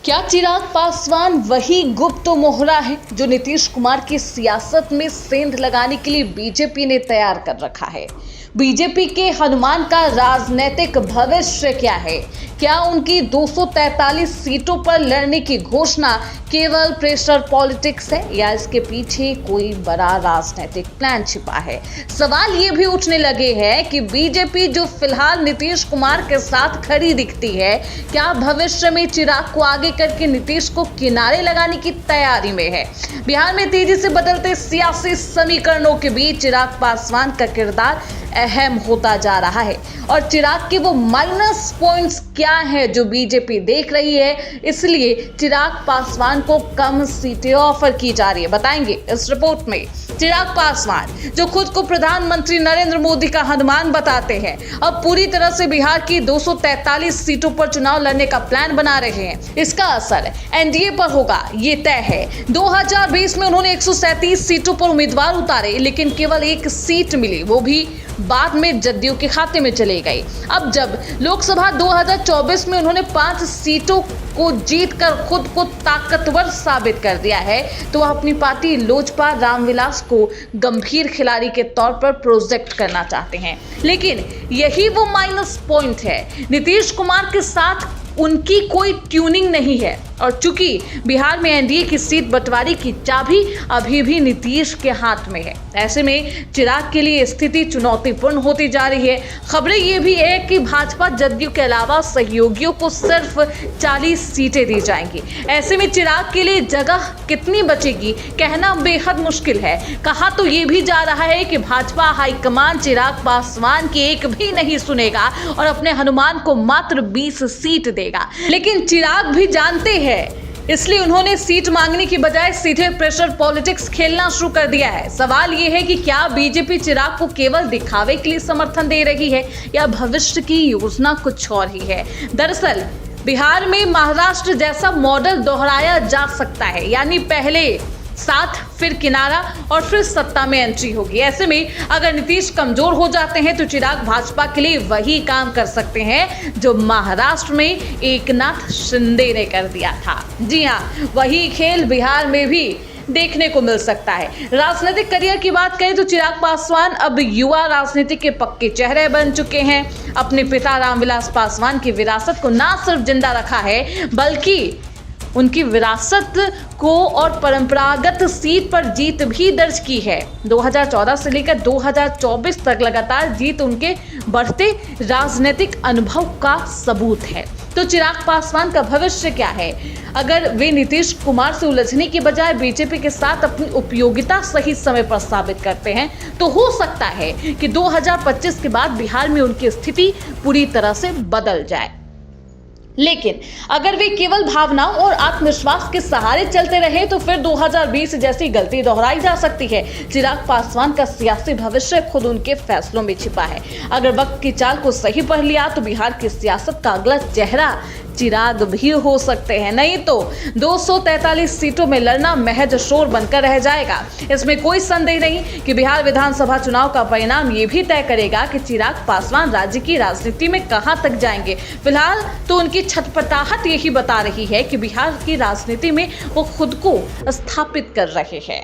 क्या चिराग पासवान वही गुप्त मोहरा है जो नीतीश कुमार की सियासत में सेंध लगाने के लिए बीजेपी ने तैयार कर रखा है? बीजेपी के हनुमान का राजनीतिक भविष्य क्या है? क्या उनकी 243 सीटों पर लड़ने की घोषणा केवल प्रेशर पॉलिटिक्स है या इसके पीछे कोई बड़ा राजनीतिक प्लान छिपा है? सवाल ये भी उठने लगे हैं कि बीजेपी जो फिलहाल नीतीश कुमार के साथ खड़ी दिखती है, क्या भविष्य में चिराग को आगे करके नीतीश को किनारे लगाने की तैयारी में है? बिहार में तेजी से बदलते सियासी समीकरणों के बीच चिराग पासवान का किरदार अहम होता जा रहा है और चिराग के वो माइनस पॉइंट्स क्या हैं जो बीजेपी देख रही है, इसलिए चिराग पासवान को कम सीटें ऑफर की जा रही है, बताएंगे इस रिपोर्ट में। चिराग पासवान जो खुद को प्रधानमंत्री नरेंद्र मोदी का हनुमान बताते हैं, अब पूरी तरह से बिहार की 243 सीटों पर चुनाव लड़ने का प्लान बना रहे हैं। इसका असर एनडीए पर होगा, ये तय है। 2020 में उन्होंने 137 सीटों पर उम्मीदवार उतारे, लेकिन केवल एक सीट मिली, वो भी बाद में जदयू के खाते में चले गई। अब जब लोकसभा 2024 में उन्होंने 5 सीटों को जीतकर खुद को ताकतवर साबित कर दिया है, तो वह अपनी पार्टी लोजपा रामविलास को गंभीर खिलाड़ी के तौर पर प्रोजेक्ट करना चाहते हैं। लेकिन यही वो माइनस पॉइंट है, नीतीश कुमार के साथ उनकी कोई ट्यूनिंग नहीं है और चूंकि बिहार में एनडीए की सीट बंटवारे की चाबी अभी भी नीतीश के हाथ में है, ऐसे में चिराग के लिए स्थिति चुनौतीपूर्ण होती जा रही है। खबरें ये भी है कि भाजपा जदयू के अलावा सहयोगियों को सिर्फ 40 सीटें दी जाएंगी। ऐसे में चिराग के लिए जगह कितनी बचेगी कहना बेहद मुश्किल है। कहा तो ये भी जा रहा है कि भाजपा हाईकमान चिराग पासवान की एक भी नहीं सुनेगा और अपने हनुमान को मात्र 20 सीट देगा। लेकिन चिराग भी जानते हैं, इसलिए उन्होंने सीट मांगने की बजाय सीधे प्रेशर पॉलिटिक्स खेलना शुरू कर दिया है। सवाल यह है कि क्या बीजेपी चिराग को केवल दिखावे के लिए समर्थन दे रही है या भविष्य की योजना कुछ और ही है? दरअसल बिहार में महाराष्ट्र जैसा मॉडल दोहराया जा सकता है, यानी पहले साथ फिर किनारा और फिर सत्ता में एंट्री होगी। ऐसे में अगर नीतीश कमजोर हो जाते हैं तो चिराग भाजपा के लिए वही काम कर सकते हैं जो महाराष्ट्र में एकनाथ शिंदे ने कर दिया था। जी हाँ, वही खेल बिहार में भी देखने को मिल सकता है। राजनीतिक करियर की बात करें तो चिराग पासवान अब युवा राजनीति के पक्के चेहरे बन चुके हैं। अपने पिता रामविलास पासवान की विरासत को ना सिर्फ जिंदा रखा है, बल्कि उनकी विरासत को और परंपरागत सीट पर जीत भी दर्ज की है। 2014 से लेकर 2024 तक लगातार जीत उनके बढ़ते राजनीतिक अनुभव का सबूत है। तो चिराग पासवान का भविष्य क्या है? अगर वे नीतीश कुमार से उलझने की बजाय बीजेपी के साथ अपनी उपयोगिता सही समय पर साबित करते हैं, तो हो सकता है कि 2025 के बाद बिहार में उनकी स्थिति पूरी तरह से बदल जाए। लेकिन अगर वे केवल भावना और आत्मविश्वास के सहारे चलते रहे तो फिर 2020 जैसी गलती दोहराई जा सकती है। चिराग पासवान का सियासी भविष्य खुद उनके फैसलों में छिपा है। अगर वक्त की चाल को सही पढ़ लिया तो बिहार की सियासत का अगला चेहरा चिराग भी हो सकते हैं, नहीं तो 243 सीटों में लड़ना महज शोर बनकर रह जाएगा। इसमें कोई संदेह नहीं कि बिहार विधानसभा चुनाव का परिणाम ये भी तय करेगा कि चिराग पासवान राज्य की राजनीति में कहां तक जाएंगे। फिलहाल तो उनकी छटपटाहट यही बता रही है कि बिहार की राजनीति में वो खुद को स्थापित कर रहे हैं।